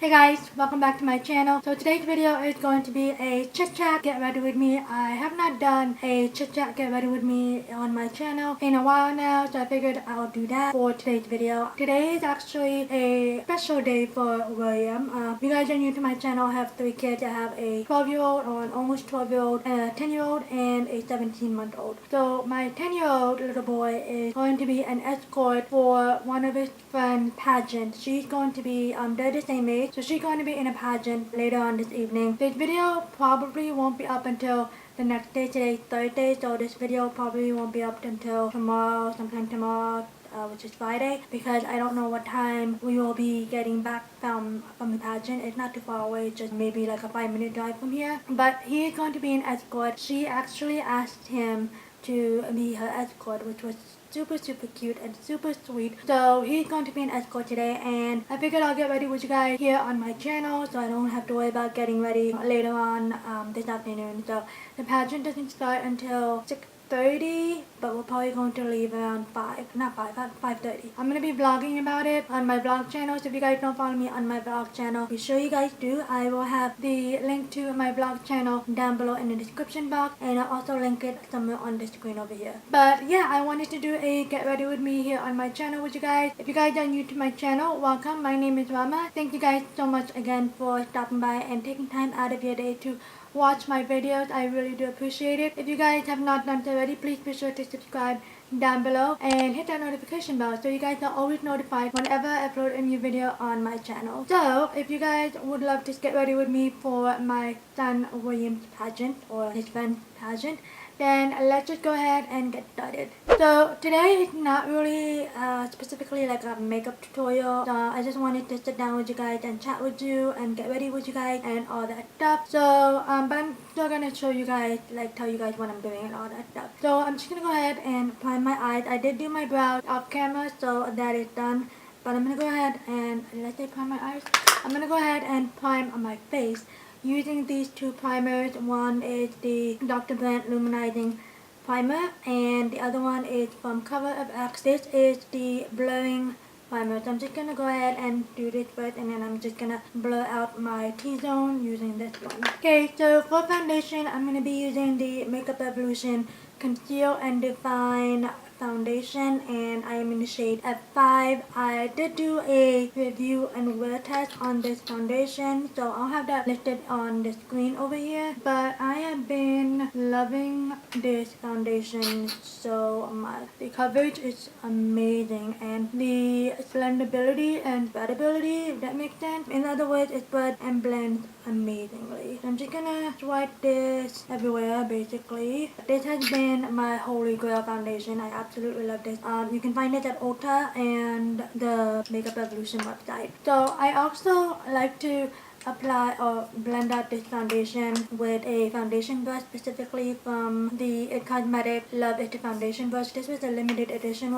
Hey guys, welcome back to my channel. So today's video is going to be a chit chat get ready with me. I have not done a chit chat get ready with me on my channel in a while now, so I figured I'll do that for today's video. Today is actually a special day for William. If you guys are new to my channel, I have 3 kids. I have a 12-year-old or an almost 12-year-old, a 10-year-old, and a 17-month-old. So my 10-year-old little boy is going to be an escort for one of his friends, Pageant. She's going to be, they're the same age. So she's going to be in a pageant later on this evening. This video probably won't be up until the next day. Today's Thursday, so this video probably won't be up until tomorrow, sometime tomorrow, which is Friday, because I don't know what time we will be getting back from the pageant. It's not too far away, it's just maybe like a 5-minute drive from here. But he is going to be an escort. She actually asked him to be her escort, which was super cute and super sweet. So he's going to be an escort today, and I figured I'll get ready with you guys here on my channel so I don't have to worry about getting ready later on this afternoon. So the pageant doesn't start until 6:30, but we're probably going to leave around 5:30. I'm going to be vlogging about it on my vlog channel, so if you guys don't follow me on my vlog channel, be sure you guys do. I will have the link to my vlog channel down below in the description box, and I'll also link it somewhere on the screen over here. But yeah, I wanted to do a get ready with me here on my channel with you guys. If you guys are new to my channel, welcome. My name is Rama. Thank you guys so much again for stopping by and taking time out of your day to watch my videos. I really do appreciate it. If you guys have not done so already, please be sure to subscribe down below and hit that notification bell so you guys are always notified whenever I upload a new video on my channel. So if you guys would love to get ready with me for my son William's pageant or his friend's pageant, then let's just go ahead and get started. So today is not really specifically like a makeup tutorial. So I just wanted to sit down with you guys and chat with you and get ready with you guys and all that stuff. So but I'm still gonna show you guys, like tell you guys what I'm doing and all that stuff. So I'm just gonna go ahead and prime my eyes. I did do my brows off camera, so that is done. But I'm gonna go ahead and, let's say prime my eyes. I'm gonna go ahead and prime on my face using these 2 primers. One is the Dr. Brandt Luminizing primer, and the other one is from Cover of X. This is the blurring primer. So I'm just gonna go ahead and do this first, and then I'm just gonna blur out my T-zone using this one. Okay, so for foundation, I'm gonna be using the Makeup Revolution Conceal and Define foundation, and I am in the shade F5. I did do a review and wear test on this foundation, so I'll have that listed on the screen over here. But I have been loving this foundation so much. The coverage is amazing, and the blendability and spreadability, if that makes sense. In other words, it spreads and blends amazingly. So I'm just gonna swipe this everywhere basically. This has been my holy grail foundation. I absolutely love this. You can find it at Ulta and the Makeup Revolution website. So I also like to apply or blend out this foundation with a foundation brush, specifically from the It Cosmetics Love It Foundation brush. This was a limited edition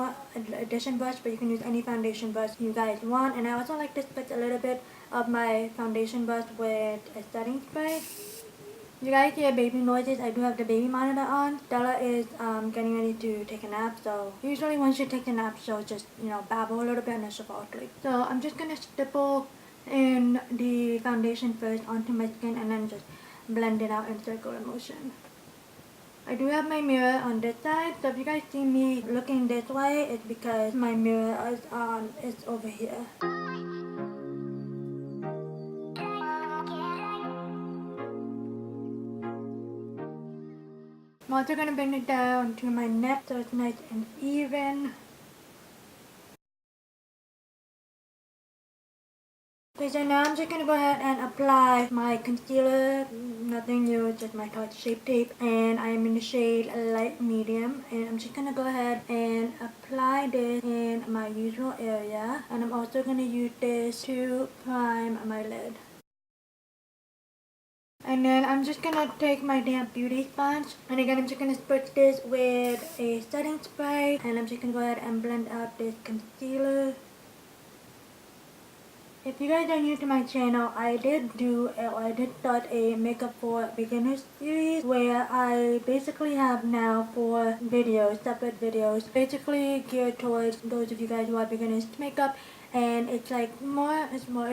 brush, but you can use any foundation brush you guys want. And I also like to spritz a little bit of my foundation brush with a setting spray. You guys hear baby noises. I do have the baby monitor on. Stella is getting ready to take a nap, so usually when she takes a nap, she'll just, babble a little bit and then she'll fall asleep. So I'm just gonna stipple in the foundation first onto my skin and then just blend it out in circular motion. I do have my mirror on this side, so if you guys see me looking this way, it's because my mirror is over here. I'm also going to bring it down to my neck so it's nice and even. Okay, so now I'm just going to go ahead and apply my concealer. Nothing new, it's just my Tarte Shape Tape, and I am in the shade Light Medium, and I'm just going to go ahead and apply this in my usual area, and I'm also going to use this to prime my lid. And then I'm just going to take my damp beauty sponge, and again I'm just going to spritz this with a setting spray, and I'm just going to go ahead and blend out this concealer. If you guys are new to my channel, I did start a makeup for beginners series where I basically have now 4 videos, separate videos, basically geared towards those of you guys who are beginners to makeup and it's it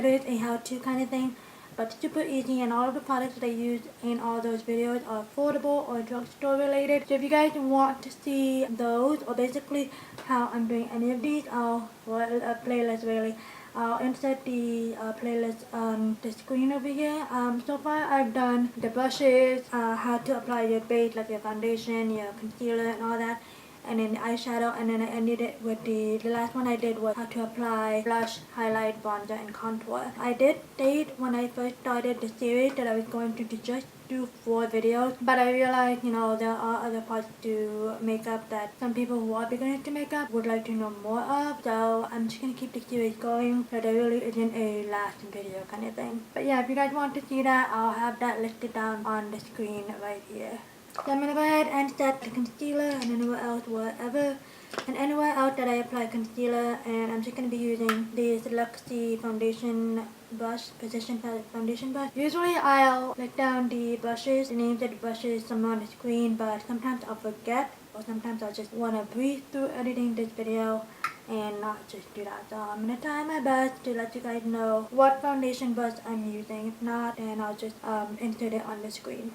is a how-to kind of thing, but super easy, and all of the products that I use in all those videos are affordable or drugstore related. So if you guys want to see those, or basically how I'm doing any of these, a playlist really. I'll insert the playlist on the screen over here. So far I've done the brushes, how to apply your base, like your foundation, your concealer and all that, and then the eyeshadow, and then I ended it with the last one I did was how to apply blush, highlight, bronzer and contour. I did state when I first started the series that I was going to just do 4 videos, but I realized, there are other parts to makeup that some people who are beginners to makeup would like to know more of, so I'm just gonna keep the series going, so there really isn't a last video kind of thing. But yeah, if you guys want to see that, I'll have that listed down on the screen right here. So I'm gonna go ahead and set the concealer and anywhere else that I apply concealer, and I'm just gonna be using this Luxie foundation brush, Precision foundation brush. Usually I'll write down the brushes, the names of the brushes somewhere on the screen, but sometimes I'll forget, or sometimes I'll just wanna breeze through editing this video and not just do that. So I'm gonna try my best to let you guys know what foundation brush I'm using. If not, then I'll just insert it on the screen.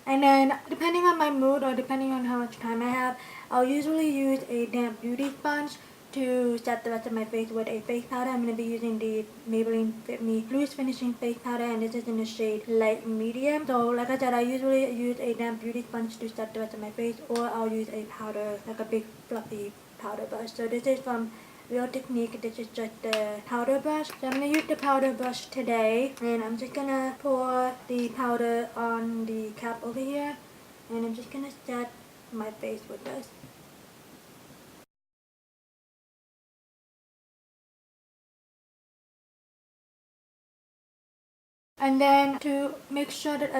And then, depending on my mood or depending on how much time I have, I'll usually use a damp beauty sponge to set the rest of my face with a face powder. I'm going to be using the Maybelline Fit Me Loose Finishing Face Powder, and this is in the shade Light Medium. So like I said, I usually use a damp beauty sponge to set the rest of my face, or I'll use a powder, like a big fluffy powder brush. So this is from Real Technique. This is just the powder brush. So I'm going to use the powder brush today, and I'm just going to pour the powder on the cap over here, and I'm just going to set my face with this. And then to make sure that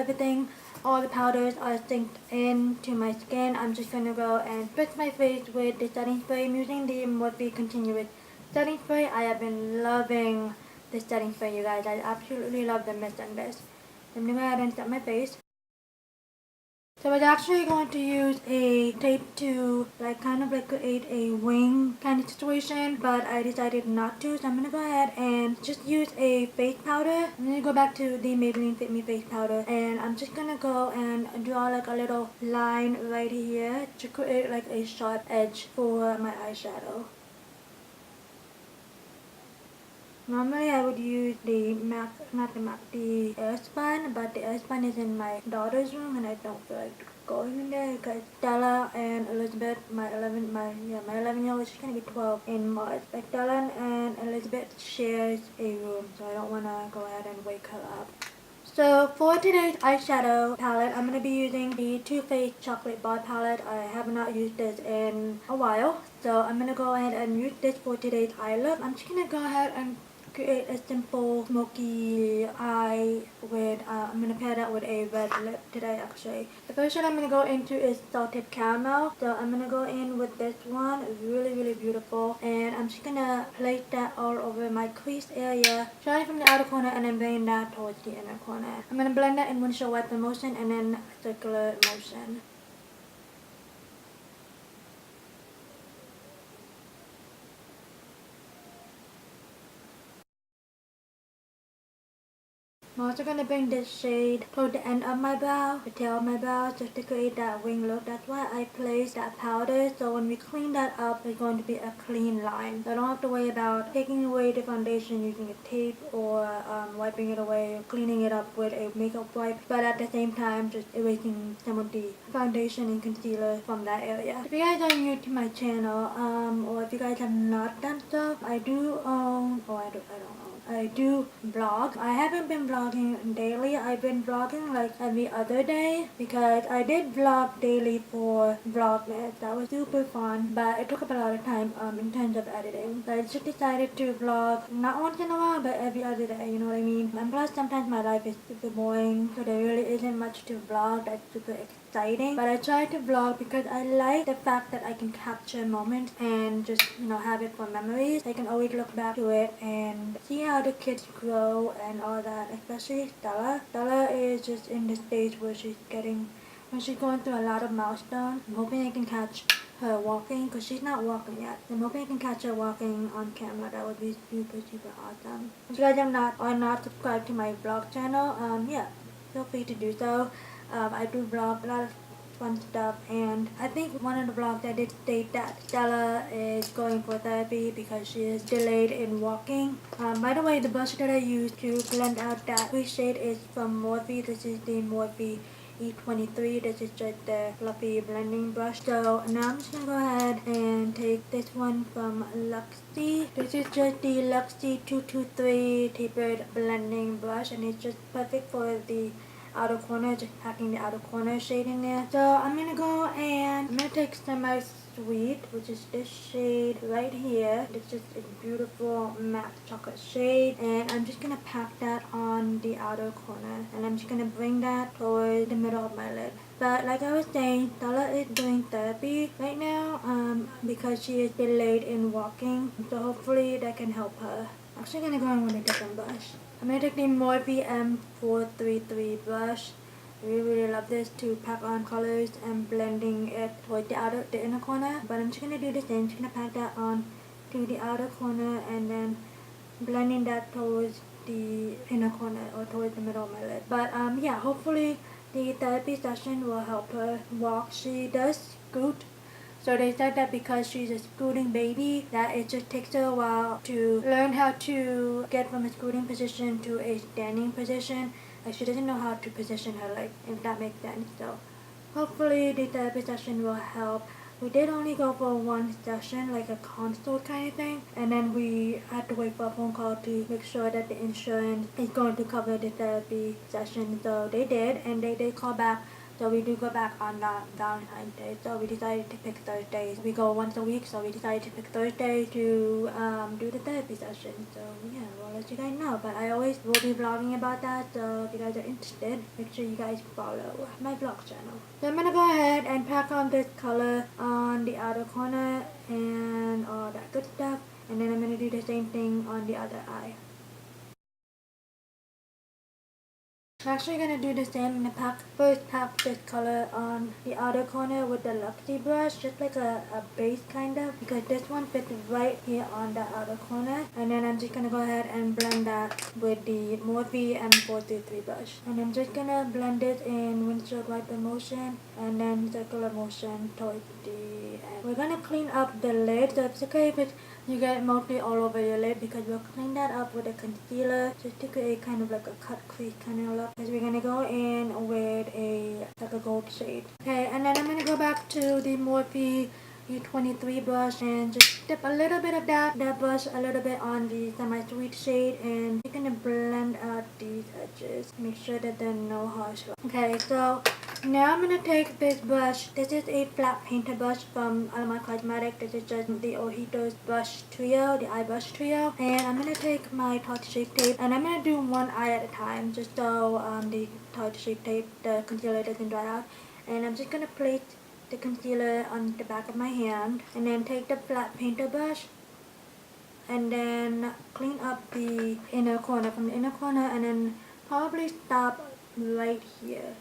all the powders are synced into my skin, I'm just going to go and spritz my face with the setting spray. I'm using the Morphe Continuous setting spray. I have been loving this setting spray, you guys. I absolutely love the mist on this. I'm going to go ahead and set my face. So I was actually going to use a tape to kind of create a wing kind of situation, but I decided not to, so I'm going to go ahead and just use a face powder. I'm going to go back to the Maybelline Fit Me face powder, and I'm just going to go and draw a little line right here to create a sharp edge for my eyeshadow. Normally I would use the Airspun, but the Airspun is in my daughter's room and I don't feel like going in there because Stella and Elizabeth, my 11-year-old, she's gonna be 12 in March. Like Stella and Elizabeth shares a room, so I don't wanna go ahead and wake her up. So for today's eyeshadow palette, I'm going to be using the Too Faced Chocolate Bar Palette. I have not used this in a while, so I'm going to go ahead and use this for today's eye look. I'm just going to go ahead and create a simple smoky eye with, I'm going to pair that with a red lip today actually. The first shade I'm going to go into is Salted Caramel. So I'm going to go in with this one, really really beautiful. And I'm just going to place that all over my crease area, starting from the outer corner and then bringing that towards the inner corner. I'm going to blend that in windshield wiper motion and then circular motion. I'm also going to bring this shade toward the end of my brow, the tail of my brow, just to create that wing look. That's why I placed that powder, so when we clean that up, it's going to be a clean line. So I don't have to worry about taking away the foundation using a tape or wiping it away or cleaning it up with a makeup wipe, but at the same time just erasing some of the foundation and concealer from that area. If you guys are new to my channel, or if you guys have not done so, I do vlog. I haven't been vlogging daily. I've been vlogging every other day because I did vlog daily for Vlogmas. That was super fun, but it took up a lot of time in terms of editing. So I just decided to vlog not once in a while, but every other day, you know what I mean? And plus sometimes my life is super boring, so there really isn't much to vlog that's super exciting. But I try to vlog because I like the fact that I can capture moments and just, have it for memories. I can always look back to it and see how the kids grow and all that, especially Stella. Stella is just in the stage where she's going through a lot of milestones. I'm hoping I can catch her walking because she's not walking yet. I'm hoping I can catch her walking on camera. That would be super awesome. If you guys are not subscribed to my vlog channel, yeah, feel free to do so. I do vlog a lot of fun stuff, and I think one of the vlogs I did state that Stella is going for therapy because she is delayed in walking. By the way, the brush that I used to blend out that crease shade is from Morphe. This is the Morphe E23. This is just the fluffy blending brush. So now I'm just gonna go ahead and take this one from Luxie. This is just the Luxie 223 tapered blending brush, and it's just perfect for the outer corner, just packing the outer corner shade in there. So I'm gonna go and I'm gonna take Semi Sweet, which is this shade right here. It's just a beautiful matte chocolate shade, and I'm just gonna pack that on the outer corner, and I'm just gonna bring that towards the middle of my lid. But like I was saying, Stella is doing therapy right now because she is delayed in walking, so hopefully that can help her. I'm actually gonna go in with a different brush. I'm going to take the Morphe M433 brush. I really love this to pack on colors and blending it towards the inner corner. But I'm just going to do the same. I'm just going to pack that on to the outer corner and then blending that towards the inner corner or towards the middle of my lid. But yeah, hopefully the therapy session will help her walk. She does scoot. So they said that because she's a scooting baby, that it just takes her a while to learn how to get from a scooting position to a standing position. Like she doesn't know how to position her leg, if that makes sense. So hopefully the therapy session will help. We did only go for one session, like a consult kind of thing, and then we had to wait for a phone call to make sure that the insurance is going to cover the therapy session. So they did, and they did call back. So we do go back on Valentine's Day. So we decided to pick Thursdays. We go once a week, so we decided to pick Thursday to do the therapy session. So yeah, we'll let you guys know. But I always will be vlogging about that. So if you guys are interested, make sure you guys follow my vlog channel. So I'm gonna go ahead and pack on this color on the outer corner and all that good stuff. And then I'm gonna do the same thing on the other eye. I'm actually going to do the same. I'm going to first pack this color on the outer corner with the Luxie brush, just like a base kind of, because this one fits right here on the outer corner. And then I'm just going to go ahead and blend that with the Morphe M433 brush. And I'm just going to blend it in windshield wiper motion and then circular motion towards the end. We're going to clean up the lid, so it's okay if you get it mostly all over your lid, because we'll clean that up with a concealer just to create kind of like a cut crease kind of look. Because we're gonna go in with like a gold shade. Okay, and then I'm gonna go back to the Morphe E23 brush and just dip a little bit of that brush a little bit on the semi-sweet shade, and we're gonna blend out these edges. Make sure that there are no harsh lines. Okay, so now I'm gonna take this brush. This is a flat painter brush from Alma Cosmetics. This is just the Ojitos brush trio, the eye brush trio. And I'm gonna take my Tarte Shape Tape and I'm gonna do one eye at a time, just so the Tarte Shape Tape, the concealer doesn't dry out. And I'm just gonna place the concealer on the back of my hand and then take the flat painter brush and then clean up the inner corner from the inner corner, and then probably stop right here.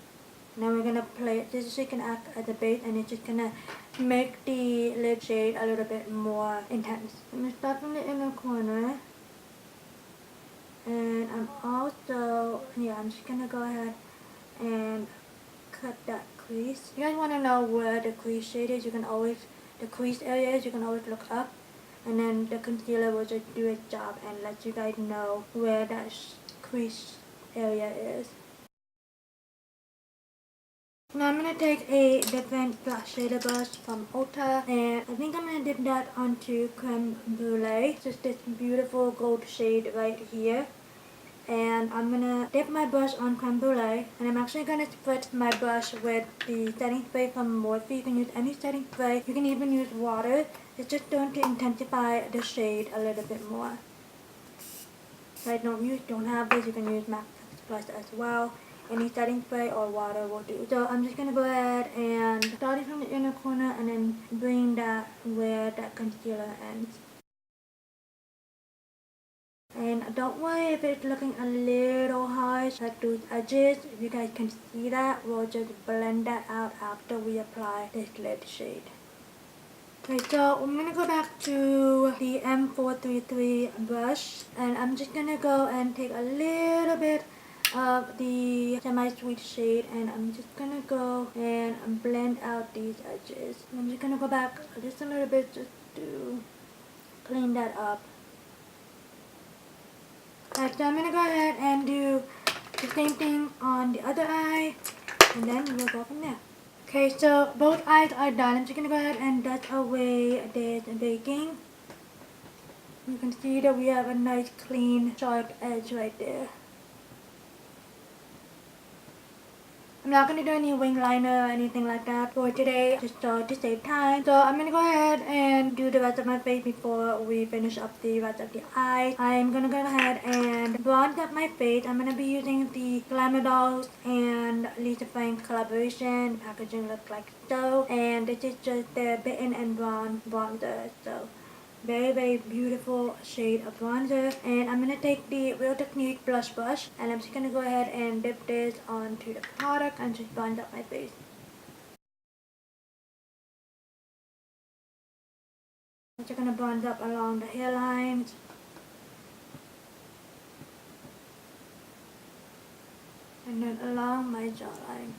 Now we're gonna play this is can act as a base, and it's just gonna make the lid shade a little bit more intense. I'm gonna start from the inner corner, and I'm just gonna go ahead and cut that crease. If you guys wanna know where the crease shade is, the crease area is, you can always look up, and then the concealer will just do its job and let you guys know where that crease area is. Now I'm going to take a different flat shader brush from Ulta, and I think I'm going to dip that onto Creme Brulee. Just this beautiful gold shade right here. And I'm going to dip my brush on Creme Brulee, and I'm actually going to spritz my brush with the setting spray from Morphe. You can use any setting spray. You can even use water. It's just going to intensify the shade a little bit more. If I don't have this, you can use MAC Plus as well. Any setting spray or water will do. So I'm just going to go ahead and start it from the inner corner and then bring that where that concealer ends. And don't worry if it's looking a little harsh, like those edges. If you guys can see that, we'll just blend that out after we apply this lid shade. Okay, so I'm gonna go back to the M433 brush, and I'm just gonna go and take a little bit of the semi-sweet shade, and I'm just gonna go and blend out these edges. And I'm just gonna go back just a little bit just to clean that up. Alright, so I'm gonna go ahead and do the same thing on the other eye, and then we'll go from there. Okay, so both eyes are done. I'm just gonna go ahead and dust away this baking. You can see that we have a nice clean sharp edge right there. I'm not going to do any wing liner or anything like that for today, just to save time. So I'm going to go ahead and do the rest of my face before we finish up the rest of the eyes. I'm going to go ahead and bronze up my face. I'm going to be using the Glamour Dolls and Lisa Frank collaboration. The packaging looks like so. And this is just the Bitten and Bronze bronzer. So very beautiful shade of bronzer, and I'm going to take the Real Technique blush brush, and I'm just going to go ahead and dip this onto the product and just bronze up my face. I'm just going to bronze up along the hairlines, and then along my jawline.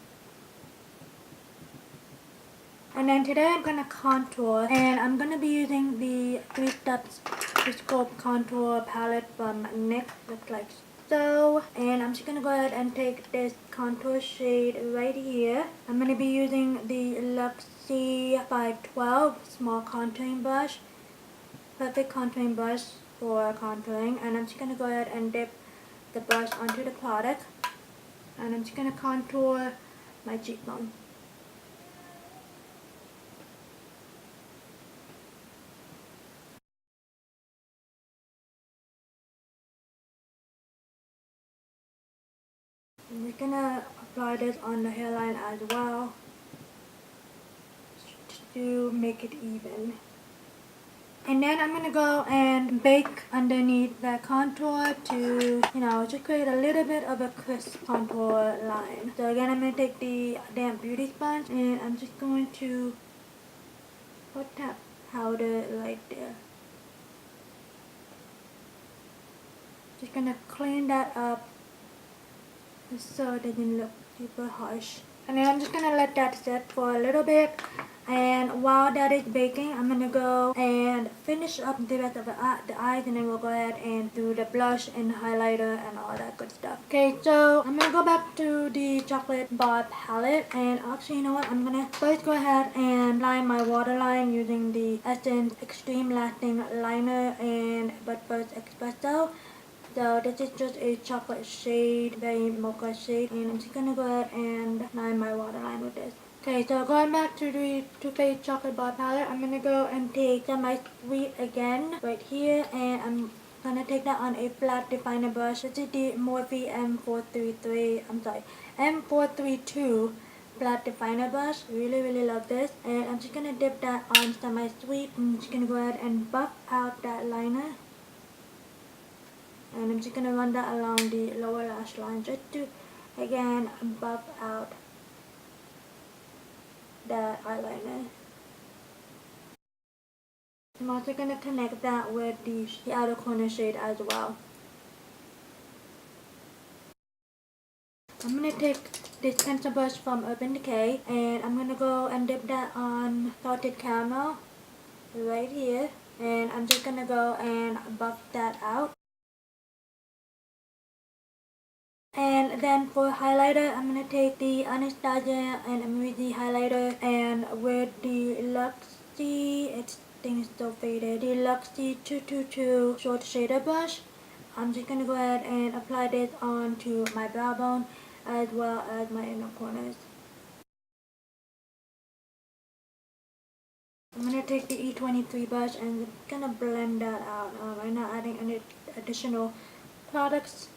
And then today I'm going to contour, and I'm going to be using the 3 Steps Sculpt Contour palette from NYX. Looks like so. And I'm just going to go ahead and take this contour shade right here. I'm going to be using the Luxie 512 small contouring brush. Perfect contouring brush for contouring. And I'm just going to go ahead and dip the brush onto the product. And I'm just going to contour my cheekbone. I'm just gonna apply this on the hairline as well to make it even. And then I'm gonna go and bake underneath the contour to, just create a little bit of a crisp contour line. So again, I'm gonna take the damp beauty sponge and I'm just going to put that powder right there. Just gonna clean that up so it doesn't look super harsh. And then I'm just gonna let that set for a little bit, and while that is baking, I'm gonna go and finish up the rest of the eyes, and then we'll go ahead and do the blush and highlighter and all that good stuff. Okay, so I'm gonna go back to the chocolate bar palette, and actually, you know what, I'm gonna first go ahead and line my waterline using the Essence Extreme Lasting Liner and But First Espresso. So this is just a chocolate shade, very mocha shade, and I'm just gonna go ahead and line my waterline with this. Okay, so going back to the Too Faced Chocolate Bar Palette, I'm gonna go and take Semi-Sweet again, right here, and I'm gonna take that on a flat definer brush. This is the Morphe M432 flat definer brush. Really love this, and I'm just gonna dip that on Semi-Sweet. I'm just gonna go ahead and buff out that liner. And I'm just going to run that along the lower lash line just to, again, buff out that eyeliner. I'm also going to connect that with the outer corner shade as well. I'm going to take this pencil brush from Urban Decay, and I'm going to go and dip that on Salted Caramel right here. And I'm just going to go and buff that out. And then for highlighter, I'm going to take the Anastasia and Amazing highlighter, and with the Luxie, it's thing is so faded, the Luxie 222 short shader brush, I'm just going to go ahead and apply this onto my brow bone as well as my inner corners. I'm going to take the E23 brush and I'm going to blend that out. I'm not adding any additional products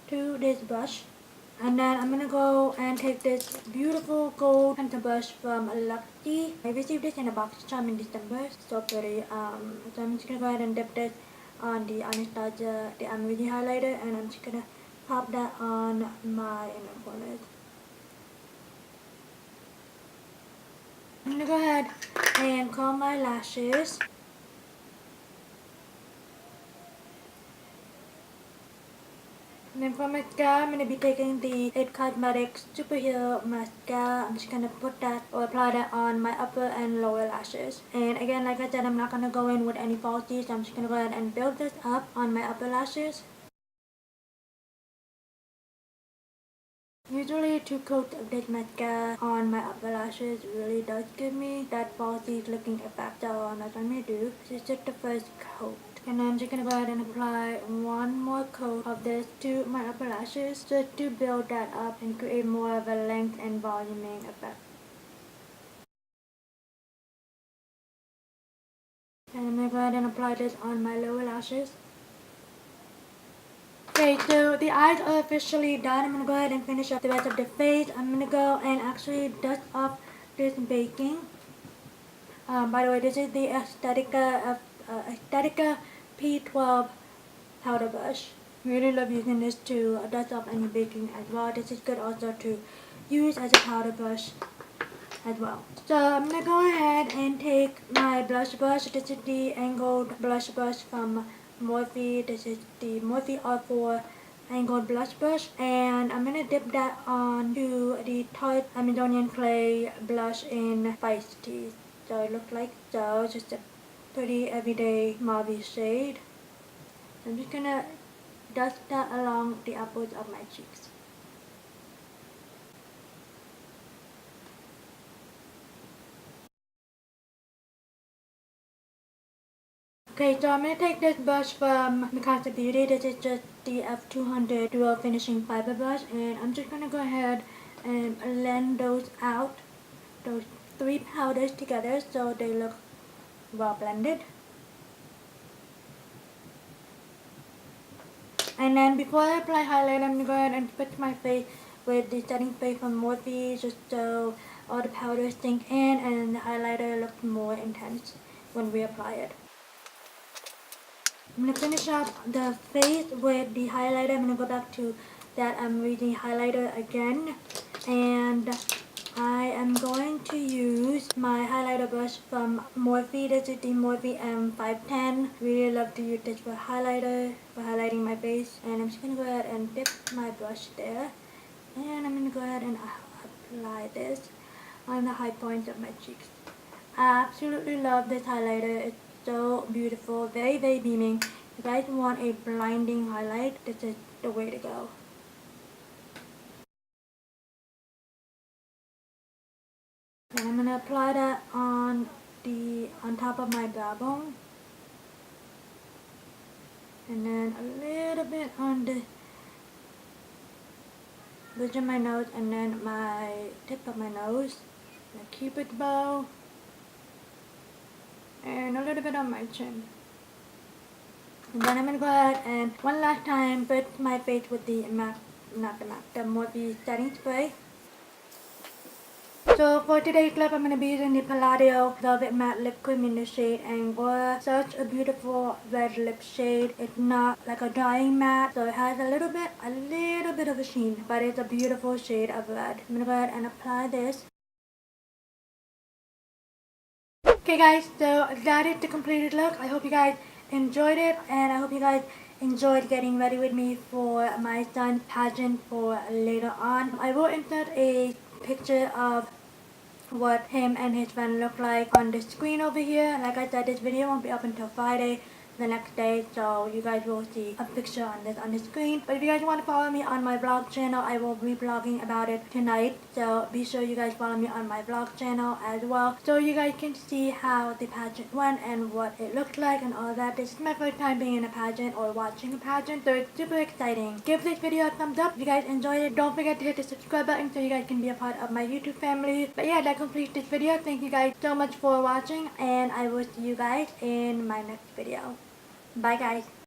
to this brush. And then I'm gonna go and take this beautiful gold pencil brush from Luxie. I received this in a box charm in December. So pretty. So I'm just gonna go ahead and dip this on the Anastasia, the Amazing highlighter, and I'm just gonna pop that on my inner corners. I'm gonna go ahead and comb my lashes. And then for mascara, I'm going to be taking the It Cosmetics Superhero Mascara. I'm just going to put that or apply that on my upper and lower lashes. And again, like I said, I'm not going to go in with any falsies. So I'm just going to go ahead and build this up on my upper lashes. Usually 2 coats of this mascara on my upper lashes really does give me that falsies looking effect. So that's what I'm going to do. This is just the first coat. And I'm just going to go ahead and apply one more coat of this to my upper lashes just to build that up and create more of a length and voluming effect. And I'm going to go ahead and apply this on my lower lashes. Okay, so the eyes are officially done. I'm going to go ahead and finish up the rest of the face. I'm going to go and actually dust off this baking. By the way, this is the Aesthetica P12 powder brush. Really love using this to dust off any baking as well. This is good also to use as a powder brush as well. So I'm going to go ahead and take my blush brush. This is the angled blush brush from Morphe. This is the Morphe R4 angled blush brush. And I'm going to dip that onto the Tarte Amazonian Clay blush in Feisty. So it looks like so. Just a pretty everyday mauve shade. I'm just going to dust that along the apples of my cheeks. Okay, so I'm going to take this brush from Conceal Beauty. This is just the F200 Dual Finishing Fiber Brush. And I'm just going to go ahead and blend those out, those 3 powders together so they look well blended. And then before I apply highlight, I'm going to go ahead and fix my face with the setting spray from Morphe just so all the powders sink in and the highlighter looks more intense when we apply it. I'm going to finish up the face with the highlighter. I'm going to go back to that reading highlighter again. And I am going to use my highlighter brush from Morphe. This is the Morphe M510. Really love to use this for highlighter, for highlighting my face. And I'm just going to go ahead and dip my brush there. And I'm going to go ahead and apply this on the high points of my cheeks. I absolutely love this highlighter. It's so beautiful, very, very beaming. If you guys want a blinding highlight, this is the way to go. And I'm going to apply that on top of my brow bone. And then a little bit on the bridge of my nose and then my tip of my nose. My cupid's bow. And a little bit on my chin. And then I'm going to go ahead and one last time put my face with the Morphe setting spray. So for today's clip, I'm going to be using the Palladio Velvet Matte Lip Cream in the shade Angora. Such a beautiful red lip shade. It's not like a drying matte, so it has a little bit of a sheen, but it's a beautiful shade of red. I'm going to go ahead and apply this. Okay guys, so that is the completed look. I hope you guys enjoyed it, and I hope you guys enjoyed getting ready with me for my son's pageant for later on. I will insert a picture of what him and his friend look like on the screen over here. Like I said, this video won't be up until Friday, the next day, so you guys will see a picture on the screen. But if you guys want to follow me on my vlog channel, I will be vlogging about it tonight, so be sure you guys follow me on my vlog channel as well, so you guys can see how the pageant went and what it looked like and all that. This is my first time being in a pageant or watching a pageant, so it's super exciting. Give this video a thumbs up if you guys enjoyed it. Don't forget to hit the subscribe button so you guys can be a part of my YouTube family. But yeah, that completes this video. Thank you guys so much for watching, and I will see you guys in my next video. Bye guys.